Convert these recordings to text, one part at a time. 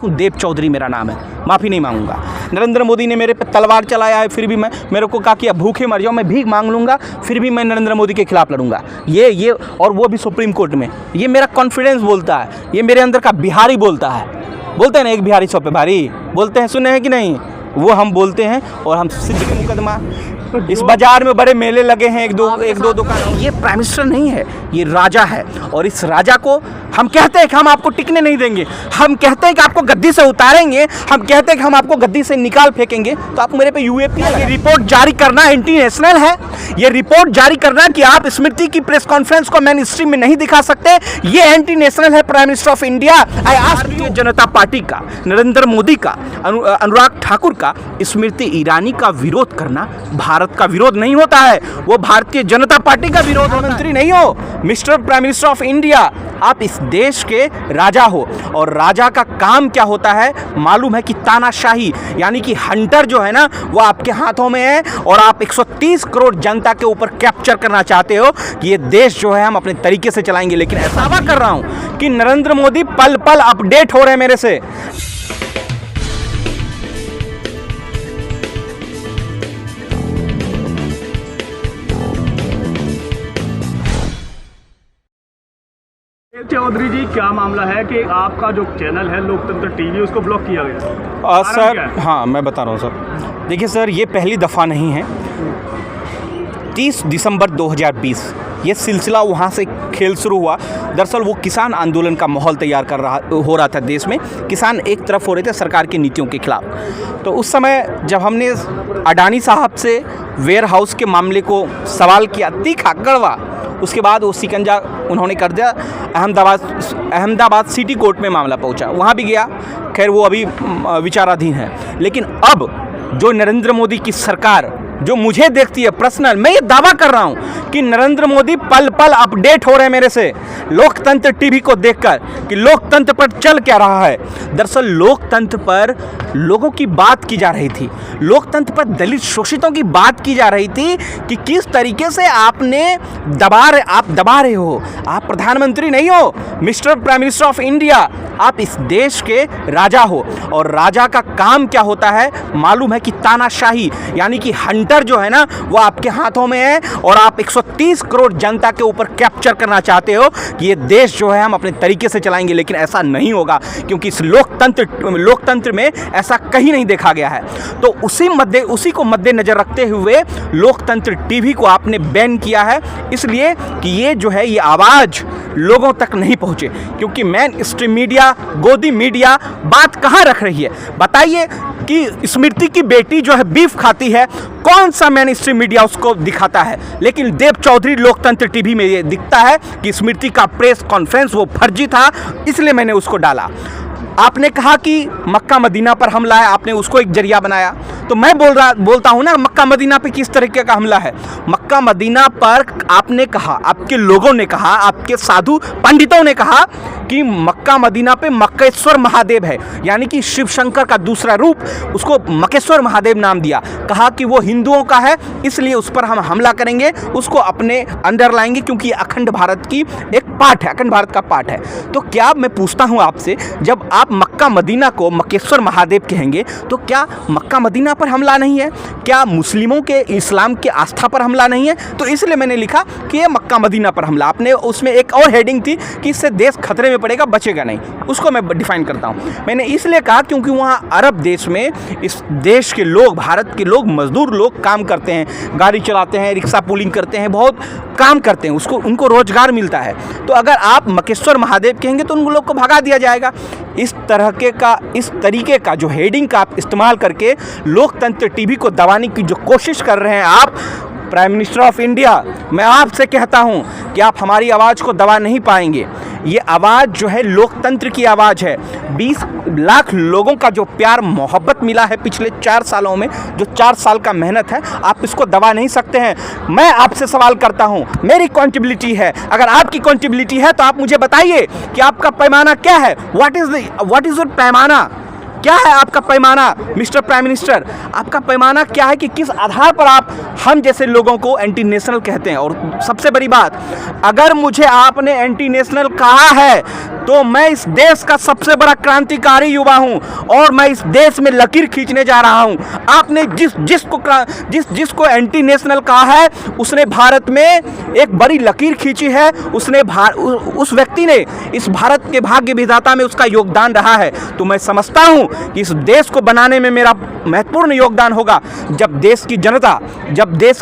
देव चौधरी मेरा नाम है, माफ़ी नहीं मांगूंगा। नरेंद्र मोदी ने मेरे पे तलवार चलाया है, फिर भी मेरे को कहा कि अब भूखे मर जाओ, मैं भीख मांग लूँगा, फिर भी मैं नरेंद्र मोदी के खिलाफ लड़ूंगा। ये और वो भी सुप्रीम कोर्ट में। ये मेरा कॉन्फिडेंस बोलता है, ये मेरे अंदर का बिहारी बोलता है। बोलते हैं ना, एक बिहारी 100 पे भारी, बोलते हैं, सुने हैं कि नहीं? वो हम बोलते हैं और हम सिद्ध के मुकदमा। इस बाजार में बड़े मेले लगे हैं, एक दो दुकान। ये प्राइम मिनिस्टर नहीं है, ये राजा है। और इस राजा को हम कहते हैं कि हम आपको टिकने नहीं देंगे, हम कहते हैं कि आपको गद्दी से उतारेंगे, हम कहते हैं कि हम आपको गद्दी से निकाल फेंकेंगे। तो आप मेरे पे यूएपी ये रिपोर्ट जारी करना एंटी नेशनल है। ये रिपोर्ट जारी करना कि आप स्मृति की प्रेस कॉन्फ्रेंस को मेन स्ट्रीम में नहीं दिखा सकते, ये एंटी नेशनल है prime minister of India. Bharatiya Janata party का, नरेंद्र मोदी का, अनुराग ठाकुर का स्मृति ईरानी का विरोध करना भारत का विरोध नहीं होता है, वो भारतीय जनता पार्टी का विरोध। मंत्री नहीं हो, mister prime minister of India, आप इस देश के राजा हो। और राजा का काम क्या होता है मालूम है कि तानाशाही, यानी कि हंटर जो है ना, वो आपके हाथों में है। और आप 130 करोड़ जनता के ऊपर कैप्चर करना चाहते हो कि ये देश जो है हम अपने तरीके से चलाएंगे। लेकिन ऐसा दावा कर रहा हूं कि नरेंद्र मोदी पल पल अपडेट हो रहे हैं मेरे से। चौधरी जी, क्या मामला है कि आपका जो चैनल है लोकतंत्र टीवी, उसको ब्लॉक किया गया? सर हाँ, मैं बता रहा हूँ सर। देखिए सर, ये पहली दफ़ा नहीं है। 30 दिसंबर 2020 ये सिलसिला वहाँ से खेल शुरू हुआ। दरअसल वो किसान आंदोलन का माहौल तैयार हो रहा था देश में। किसान एक तरफ हो रहे थे सरकार की नीतियों के खिलाफ। तो उस समय जब हमने अडानी साहब से वेयर हाउस के मामले को सवाल किया, तीखा कड़वा, उसके बाद वो शिकंजा उन्होंने कर दिया। अहमदाबाद सिटी कोर्ट में मामला पहुंचा, वहाँ भी गया। खैर वो अभी विचाराधीन है। लेकिन अब जो नरेंद्र मोदी की सरकार जो मुझे देखती है पर्सनल, मैं ये दावा कर रहा हूँ कि नरेंद्र मोदी पल पल अपडेट हो रहे हैं मेरे से लोकतंत्र टीवी को देखकर कि लोकतंत्र पर चल क्या रहा है। दरअसल लोकतंत्र पर लोगों की बात की जा रही थी, लोकतंत्र पर दलित शोषितों की बात की जा रही थी कि किस तरीके से आप दबा रहे हो। आप प्रधानमंत्री नहीं हो, mister prime minister of India, आप इस देश के राजा हो। और राजा का काम क्या होता है मालूम है कि तानाशाही, यानी कि हंटर जो है ना, वो आपके हाथों में है। और आप 130 करोड़ जनता के ऊपर कैप्चर करना चाहते हो कि ये देश जो है हम अपने तरीके से चलाएंगे। लेकिन ऐसा नहीं होगा, क्योंकि इस लोकतंत्र में ऐसा कहीं नहीं देखा गया है। तो उसी को मद्देनजर रखते हुए लोकतंत्र टीवी को आपने बैन किया है, इसलिए कि ये जो है ये आवाज़ लोगों तक नहीं पहुंचे। क्योंकि मेन स्ट्रीम मीडिया, गोदी मीडिया बात कहाँ रख रही है? बताइए कि स्मृति की बेटी जो है बीफ खाती है, कौन सा मेन स्ट्रीम मीडिया उसको दिखाता है? लेकिन देव चौधरी लोकतंत्र टीवी में ये दिखता है कि स्मृति का प्रेस कॉन्फ्रेंस वो फर्जी था, इसलिए मैंने उसको डाला। आपने कहा कि मक्का मदीना पर हमला है, आपने उसको एक जरिया बनाया। तो मैं बोलता हूँ ना, मक्का मदीना पे किस तरीके का हमला है। मक्का मदीना पर आपने कहा, आपके लोगों ने कहा, आपके साधु पंडितों ने कहा कि मक्का मदीना पे मक्केश्वर महादेव है, यानी कि शिव शंकर का दूसरा रूप, उसको मक्केश्वर महादेव नाम दिया। कहा कि वो हिंदुओं का है, इसलिए उस पर हम हमला करेंगे, उसको अपने अंडर लाएंगे, क्योंकि अखंड भारत की एक पार्ट है, अखंड भारत का पार्ट है। तो क्या मैं पूछता हूँ आपसे, जब आप मक्का मदीना को मक्केश्वर महादेव कहेंगे, तो क्या मक्का मदीना पर हमला नहीं है? क्या मुस्लिमों के, इस्लाम के आस्था पर हमला नहीं है? तो इसलिए मैंने लिखा कि ये मक्का मदीना पर हमला। आपने उसमें एक और हेडिंग थी कि इससे देश खतरे में पड़ेगा, बचेगा नहीं, उसको मैं डिफाइन करता हूँ। मैंने इसलिए कहा क्योंकि वहाँ अरब देश में इस देश के लोग, भारत के लोग, मजदूर लोग काम करते हैं, गाड़ी चलाते हैं, रिक्शा पुलिंग करते हैं, बहुत काम करते हैं, उनको रोजगार मिलता है। तो अगर आप मक्केश्वर महादेव कहेंगे तो उन लोग को भगा दिया जाएगा। इस तरीके का जो हेडिंग का आप इस्तेमाल करके लोकतंत्र टीवी को दबाने की जो कोशिश कर रहे हैं आप, प्राइम मिनिस्टर ऑफ इंडिया, मैं आपसे कहता हूं कि आप हमारी आवाज़ को दबा नहीं पाएंगे। ये आवाज़ जो है लोकतंत्र की आवाज़ है। 20 लाख लोगों का जो प्यार मोहब्बत मिला है पिछले 4 सालों में, जो 4 साल का मेहनत है, आप इसको दबा नहीं सकते हैं। मैं आपसे सवाल करता हूं, मेरी कॉन्ट्रिब्यूटिविटी है, अगर आपकी कॉन्ट्रिब्यूटिविटी है तो आप मुझे बताइए कि आपका पैमाना क्या है। व्हाट इज योर पैमाना? क्या है आपका पैमाना मिस्टर प्राइम मिनिस्टर? आपका पैमाना क्या है कि किस आधार पर आप हम जैसे लोगों को एंटी नेशनल कहते हैं? और सबसे बड़ी बात, अगर मुझे आपने एंटी नेशनल कहा है तो मैं इस देश का सबसे बड़ा क्रांतिकारी युवा हूं और मैं इस देश में लकीर खींचने जा रहा हूं। आपने जिसको एंटी नेशनल कहा है उसने भारत में एक बड़ी लकीर खींची है। उस व्यक्ति ने इस भारत के भाग्य विधाता में उसका योगदान रहा है। तो मैं समझता हूं कि इस देश को बनाने में मेरा महत्वपूर्ण योगदान होगा। जब देश की जनता, जब देश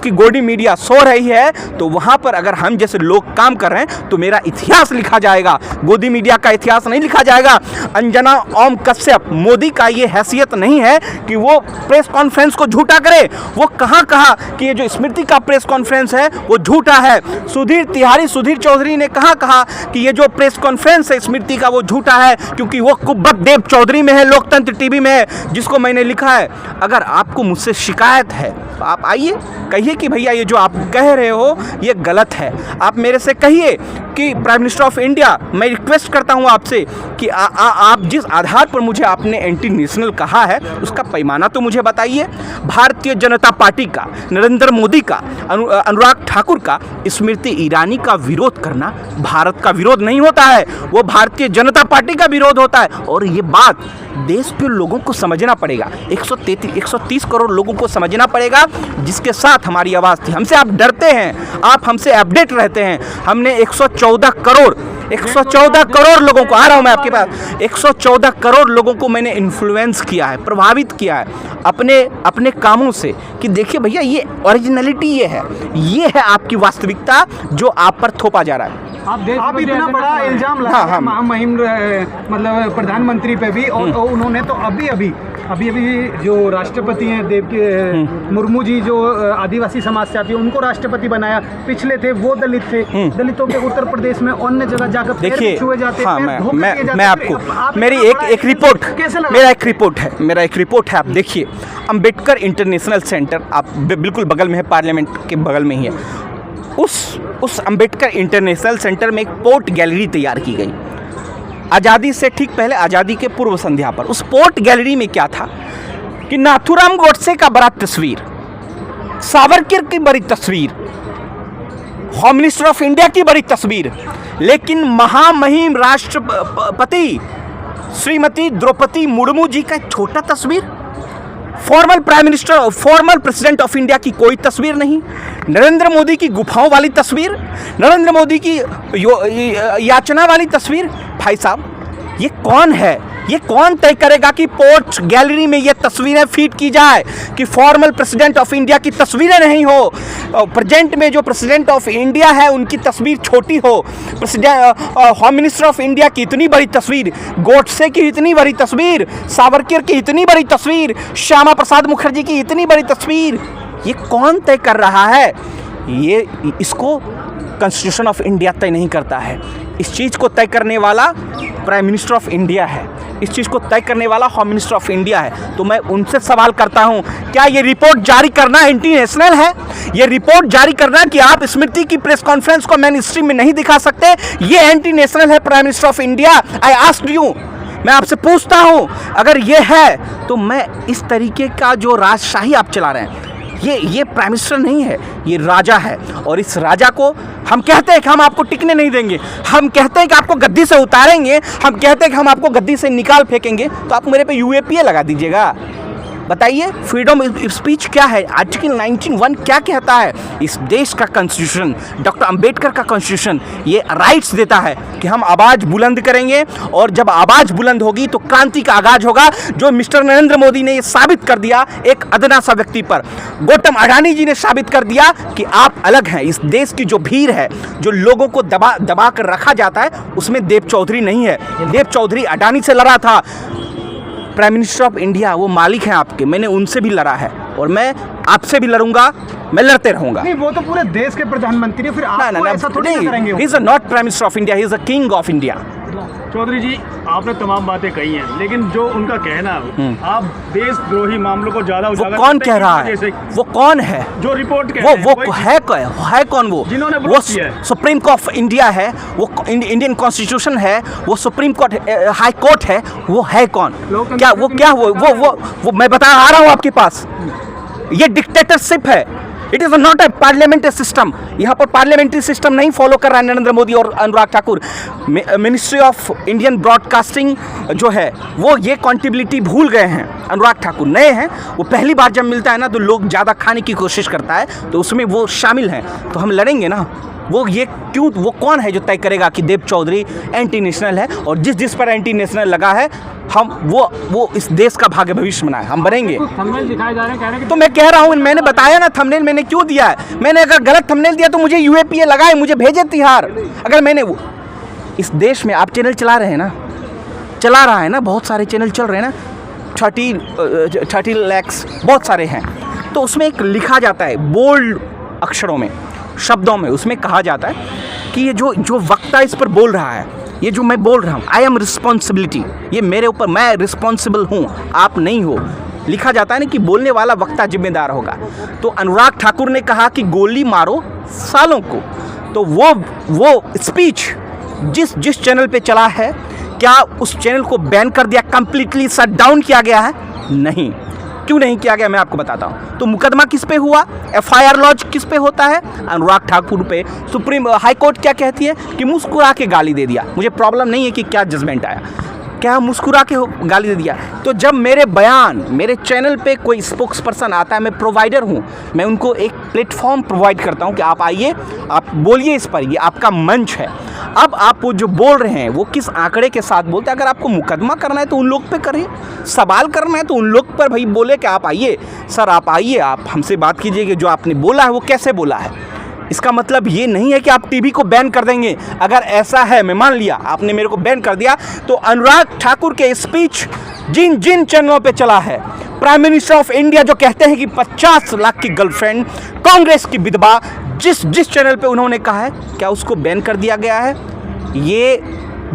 की गोडी मीडिया सो रही है तो वहां पर अगर हम जैसे लोग काम कर रहे हैं तो मेरा इतिहास लिखा जाएगा, गोदी मीडिया का इतिहास नहीं लिखा जाएगा। अंजना ओम कश्यप, मोदी का ये हैसियत नहीं है कि वो प्रेस कॉन्फ्रेंस को झूठा करे। वो कहाँ कहा कि ये जो स्मृति का प्रेस कॉन्फ्रेंस है वो झूठा है। सुधीर चौधरी ने कहा कि ये जो प्रेस कॉन्फ्रेंस है स्मृति का वो झूठा है क्योंकि वो कुब्बत देव चौधरी में है, लोकतंत्र टीवी में है, जिसको मैंने लिखा है। अगर आपको मुझसे शिकायत है तो आप आइए, कहिए कि भैया ये जो आप कह रहे हो ये गलत है। आप मेरे से कहिए कि प्राइम मिनिस्टर ऑफ इंडिया, मैं रिक्वेस्ट करता हूं आपसे कि आप जिस आधार पर मुझे आपने एंटी नेशनल कहा है उसका पैमाना तो मुझे बताइए। भारतीय जनता पार्टी का, नरेंद्र मोदी का, अनुराग ठाकुर का, स्मृति ईरानी का विरोध करना भारत का विरोध नहीं होता है, वो भारतीय जनता पार्टी का विरोध होता है। और ये बात देश के लोगों को समझना पड़ेगा, 130 करोड़ लोगों को समझना पड़ेगा जिसके साथ हमारी आवाज़ थी। हमसे आप डरते हैं, आप हमसे अपडेट रहते हैं। हमने 114 करोड़ लोगों को, आ रहा हूं मैं आपके पास, 114 करोड़ लोगों को मैंने इन्फ्लुएंस किया है, प्रभावित किया है अपने कामों से कि देखिए भैया ये ओरिजिनलिटी ये है आपकी वास्तविकता जो आप पर थोपा जा रहा है। आप इतना बड़ा इल्जाम लगा हाँ। महामहिम मतलब प्रधानमंत्री पे भी और उन्होंने तो अभी जो राष्ट्रपति हैं देव के मुर्मू जी जो आदिवासी समाज से आती है उनको राष्ट्रपति बनाया। पिछले थे वो दलित थे, दलितों के उत्तर प्रदेश में अन्य जगह जाकर देखिए, छुए जाते हाँ, मैं आपको मेरी एक रिपोर्ट है। आप देखिए, अंबेडकर इंटरनेशनल सेंटर, आप बिल्कुल बगल में है, पार्लियामेंट के बगल में ही है। उस अंबेडकर इंटरनेशनल सेंटर में एक पोर्ट गैलरी तैयार की गई आज़ादी से ठीक पहले, आज़ादी के पूर्व संध्या पर। उस पोर्ट गैलरी में क्या था कि नाथूराम गोडसे का बड़ा तस्वीर, सावरकर की बड़ी तस्वीर, होम मिनिस्टर ऑफ इंडिया की बड़ी तस्वीर, लेकिन महामहिम राष्ट्रपति श्रीमती द्रौपदी मुर्मू जी का एक छोटा तस्वीर, फॉर्मल प्रेसिडेंट ऑफ इंडिया की कोई तस्वीर नहीं, नरेंद्र मोदी की गुफाओं वाली तस्वीर, नरेंद्र मोदी की याचना वाली तस्वीर। भाई साहब ये कौन है? ये कौन तय करेगा कि पोर्ट गैलरी में ये तस्वीरें फीड की जाए कि फॉर्मल प्रेसिडेंट ऑफ इंडिया की तस्वीरें नहीं हो, प्रेजेंट में जो प्रेसिडेंट ऑफ इंडिया है उनकी तस्वीर छोटी हो, होम मिनिस्टर ऑफ इंडिया की इतनी बड़ी तस्वीर, गोडसे की इतनी बड़ी तस्वीर, सावरकर की इतनी बड़ी तस्वीर, श्यामा प्रसाद मुखर्जी की इतनी बड़ी तस्वीर, ये कौन तय कर रहा है? इसको कॉन्स्टिट्यूशन ऑफ इंडिया तय नहीं करता है। इस चीज़ को तय करने वाला प्राइम मिनिस्टर ऑफ इंडिया है, इस चीज़ को तय करने वाला होम मिनिस्टर ऑफ इंडिया है। तो मैं उनसे सवाल करता हूं, क्या ये रिपोर्ट जारी करना एंटी नेशनल है? ये रिपोर्ट जारी करना कि आप स्मृति की प्रेस कॉन्फ्रेंस को मेन स्ट्रीम में नहीं दिखा सकते, ये एंटी नेशनल है prime minister of India? I asked you, मैं आपसे पूछता हूं, अगर ये है तो मैं इस तरीके का जो राजशाही आप चला रहे हैं, ये प्राइम मिनिस्टर नहीं है, ये राजा है। और इस राजा को हम कहते हैं कि हम आपको टिकने नहीं देंगे, हम कहते हैं कि आपको गद्दी से उतारेंगे, हम कहते हैं कि हम आपको गद्दी से निकाल फेंकेंगे, तो आप मेरे पे यूएपीए लगा दीजिएगा। बताइए फ्रीडम ऑफ स्पीच क्या है? आर्टिकल 19(1) क्या कहता है? इस देश का कॉन्स्टिट्यूशन, डॉक्टर अंबेडकर का कॉन्स्टिट्यूशन ये राइट्स देता है कि हम आवाज़ बुलंद करेंगे, और जब आवाज़ बुलंद होगी तो क्रांति का आगाज होगा, जो मिस्टर नरेंद्र मोदी ने ये साबित कर दिया एक अदना सा व्यक्ति पर। गौतम अडानी जी ने साबित कर दिया कि आप अलग हैं। इस देश की जो भीड़ है, जो लोगों को दबा कर रखा जाता है, उसमें देव चौधरी नहीं है। देव चौधरी अडानी से लड़ा था, प्राइम मिनिस्टर ऑफ इंडिया वो मालिक हैं आपके, मैंने उनसे भी लड़ा है और मैं आपसे भी लड़ूंगा, मैं लड़ते रहूंगा। नहीं, वो तो पूरे देश के प्रधानमंत्री, फिर आप ऐसा थोड़ी करेंगे। He is not prime minister of India, he is a king of India. Chaudhary ji, आपने तमाम बातें कही हैं, लेकिन जो उनका कहना है, आप देशद्रोही मामलों को ज्यादा उजागर, वो कौन कह रहा है? वो कौन है जो रिपोर्ट वो है कौन? वो जिन्होंने वो सुप्रीम कोर्ट ऑफ इंडिया है, वो इंडियन कॉन्स्टिट्यूशन है, वो सुप्रीम कोर्ट हाई कोर्ट है, वो है कौन? क्या वो मैं बता आ रहा हूँ आपके पास, ये डिक्टेटरशिप है, it is not a parliamentary system. यहाँ पर पार्लियामेंट्री सिस्टम नहीं फॉलो कर रहा है नरेंद्र मोदी और Anurag Thakur. Ministry of Indian broadcasting जो है वो ये कॉन्टेबिलिटी भूल गए हैं। अनुराग ठाकुर नए हैं, वो पहली बार जब मिलता है ना तो लोग ज़्यादा खाने की कोशिश करता है, तो उसमें वो शामिल हैं। तो हम लड़ेंगे ना। वो ये क्यों, वो कौन है जो तय करेगा कि देव चौधरी एंटी नेशनल है, और जिस पर एंटी नेशनल लगा है हम वो इस देश का भाग्य भविष्य बनाए, हम बनेंगे। थंबनेल दिखाए जा रहे हैं, कह रहे हैं तो मैं कह रहा हूँ, मैंने बताया ना थंबनेल मैंने क्यों दिया है। मैंने अगर गलत थंबनेल दिया तो मुझे यूएपीए लगाए, मुझे भेजे तिहाड़। अगर मैंने इस देश में आप चैनल चला रहे हैं ना, चला रहा है ना, बहुत सारे चैनल चल रहे हैं ना, 30 लाख बहुत सारे हैं। तो उसमें एक लिखा जाता है बोल्ड अक्षरों में, शब्दों में, उसमें कहा जाता है कि ये जो वक्ता इस पर बोल रहा है, ये जो मैं बोल रहा हूँ, आई एम रिस्पॉन्सिबिलिटी, ये मेरे ऊपर, मैं रिस्पॉन्सिबल हूँ, आप नहीं हो। लिखा जाता है ना कि बोलने वाला वक्ता जिम्मेदार होगा। तो अनुराग ठाकुर ने कहा कि गोली मारो सालों को, तो वो स्पीच जिस चैनल पे चला है, क्या उस चैनल को बैन कर दिया, कंप्लीटली शट डाउन किया गया है? नहीं। क्यों नहीं किया गया मैं आपको बताता हूँ। तो मुकदमा किस पे हुआ, एफआईआर लॉन्च किस पे होता है? अनुराग ठाकुर पे। सुप्रीम हाई कोर्ट क्या कहती है कि मुस्कुरा के गाली दे दिया। मुझे प्रॉब्लम नहीं है कि क्या जजमेंट आया, क्या मुस्कुरा के गाली दे दिया। तो जब मेरे बयान, मेरे चैनल पे कोई स्पोक्स पर्सन आता है, मैं प्रोवाइडर हूँ, मैं उनको एक प्लेटफॉर्म प्रोवाइड करता हूँ कि आप आइए, आप बोलिए इस पर, ये आपका मंच है। अब आप वो जो बोल रहे हैं वो किस आंकड़े के साथ बोलते हैं। अगर आपको मुकदमा करना है तो उन लोग पे करिए, सवाल करना है तो उन लोग पर भाई बोले कि आप आइए सर, आप आइए, आप हमसे बात कीजिए कि जो आपने बोला है वो कैसे बोला है। इसका मतलब ये नहीं है कि आप टीवी को बैन कर देंगे। अगर ऐसा है, मैं मान लिया आपने मेरे को बैन कर दिया, तो अनुराग ठाकुर के स्पीच जिन चैनलों पे चला है, प्राइम मिनिस्टर ऑफ इंडिया जो कहते हैं कि 50 लाख की गर्लफ्रेंड, कांग्रेस की विधवा, जिस चैनल पे उन्होंने कहा है, क्या उसको बैन कर दिया गया है? ये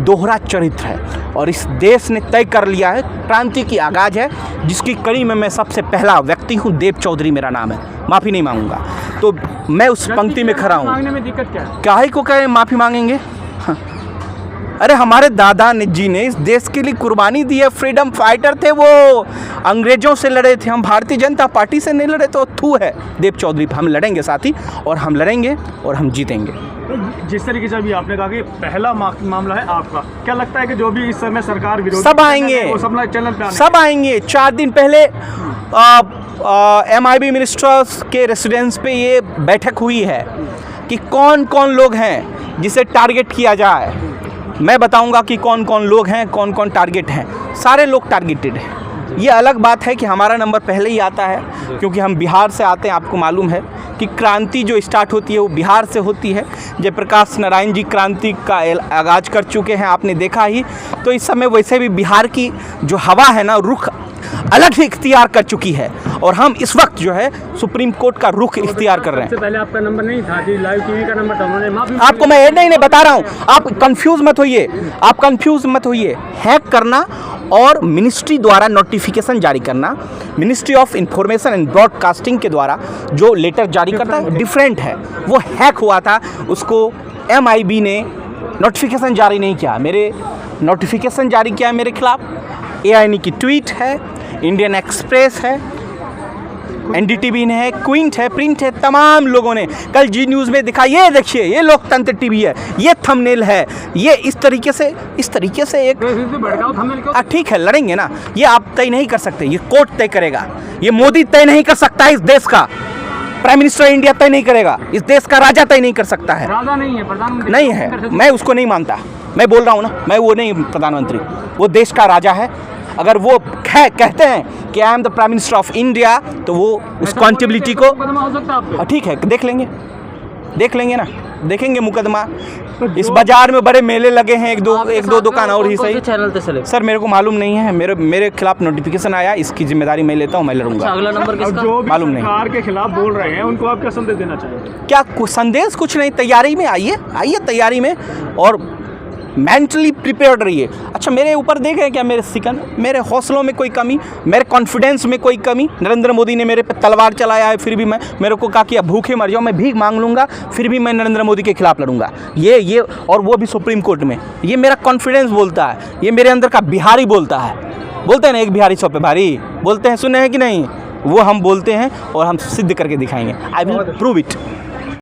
दोहरा चरित्र है और इस देश ने तय कर लिया है, क्रांति की आगाज है, जिसकी कड़ी में मैं सबसे पहला व्यक्ति हूँ। देव चौधरी मेरा नाम है, माफ़ी नहीं मांगूंगा। तो मैं उस पंक्ति में खड़ा हूँ। मांगने में दिक्कत क्या है? काहे को कहे माफ़ी मांगेंगे? हाँ। अरे हमारे दादा जी ने इस देश के लिए कुर्बानी दी है, फ्रीडम फाइटर थे वो, अंग्रेजों से लड़े थे, हम भारतीय जनता पार्टी से नहीं लड़े। तो थू है देव चौधरी, हम लड़ेंगे साथी, और हम लड़ेंगे और हम जीतेंगे। जिस तरीके से अभी आपने कहा कि पहला मामला है आपका, क्या लगता है कि जो भी इस समय सरकार विरोधी सब आएंगे, वो सब चैनल पे सब आएंगे। 4 दिन पहले MIB मिनिस्टर्स के रेसिडेंस पे ये बैठक हुई है कि कौन कौन लोग हैं जिसे टारगेट किया जाए। मैं बताऊंगा कि कौन कौन लोग हैं, कौन कौन टारगेट हैं। सारे लोग टारगेटेड हैं। ये अलग बात है कि हमारा नंबर पहले ही आता है, क्योंकि हम बिहार से आते हैं। आपको मालूम है कि क्रांति जो स्टार्ट होती है वो बिहार से होती है। जयप्रकाश नारायण जी क्रांति का आगाज कर चुके हैं, आपने देखा ही। तो इस समय वैसे भी बिहार की जो हवा है ना, रुख अलग ही इख्तियार कर चुकी है, और हम इस वक्त जो है सुप्रीम कोर्ट का रुख इख्तियार कर रहे हैं। सबसे पहले आपका नंबर नहीं था जी, लाइव टीवी का नंबर था, उन्होंने माफी आपको मैं नहीं बता रहा हूँ, आप कंफ्यूज मत होइए, आप कंफ्यूज मत होइए। हैक करना और मिनिस्ट्री द्वारा नोटिफिकेशन जारी करना, ministry of information and broadcasting के द्वारा जो लेटर जारी करता है, डिफरेंट है। वो हैक हुआ था, उसको MIB ने नोटिफिकेशन जारी नहीं किया। मेरे नोटिफिकेशन जारी किया है मेरे खिलाफ, AIN की ट्वीट है, इंडियन एक्सप्रेस है, NDTV ने है, क्विंट है, प्रिंट है, तमाम लोगों ने कल जी न्यूज़ में दिखा। ये देखिए, ये लोकतंत्र TV है, ये थंबनेल है, ये इस तरीके से एक ठीक है, लड़ेंगे ना। ये आप तय नहीं कर सकते, ये कोर्ट तय करेगा। ये मोदी तय नहीं कर सकता है, इस देश का प्राइम मिनिस्टर इंडिया तय नहीं करेगा, इस देश का राजा तय नहीं कर सकता है। राजा नहीं है, प्रधानमंत्री नहीं है, मैं उसको नहीं मानता। मैं बोल रहा हूँ ना, मैं वो नहीं प्रधानमंत्री, वो देश का राजा है। अगर वो कहते हैं कि I am the prime minister of India, तो वो उस कॉन्टेबिलिटी को हो सकता है। ठीक है, देख लेंगे ना, देखेंगे मुकदमा। इस बाजार में बड़े मेले लगे हैं, एक दो दुकान और ही सही। चैनल पे चले सर मेरे को मालूम नहीं है, मेरे खिलाफ नोटिफिकेशन आया, इसकी जिम्मेदारी मैं लेता हूँ, मैं लड़ूंगा। अगला नंबर किसका? जो भी मालूम नहीं। सरकार के खिलाफ बोल रहे हैं उनको आप क्या संदेश देना चाहिए? क्या संदेश? कुछ नहीं, तैयारी में आइए तैयारी में, और मेंटली प्रिपेयर्ड रहिए। अच्छा, मेरे ऊपर देख रहे हैं क्या मेरे सिकन, मेरे हौसलों में कोई कमी, मेरे कॉन्फिडेंस में कोई कमी? नरेंद्र मोदी ने मेरे पे तलवार चलाया है, फिर भी मेरे को कहा कि अब भूखे मर जाओ, मैं भीख मांग लूँगा, फिर भी मैं नरेंद्र मोदी के खिलाफ लड़ूंगा। ये और वो भी सुप्रीम कोर्ट में। ये मेरा कॉन्फिडेंस बोलता है, ये मेरे अंदर का बिहारी बोलता है। बोलते हैं ना, एक बिहारी 100 पे भारी, बोलते हैं, सुने हैं कि नहीं? वो हम बोलते हैं और हम सिद्ध करके दिखाएंगे। I will prove it.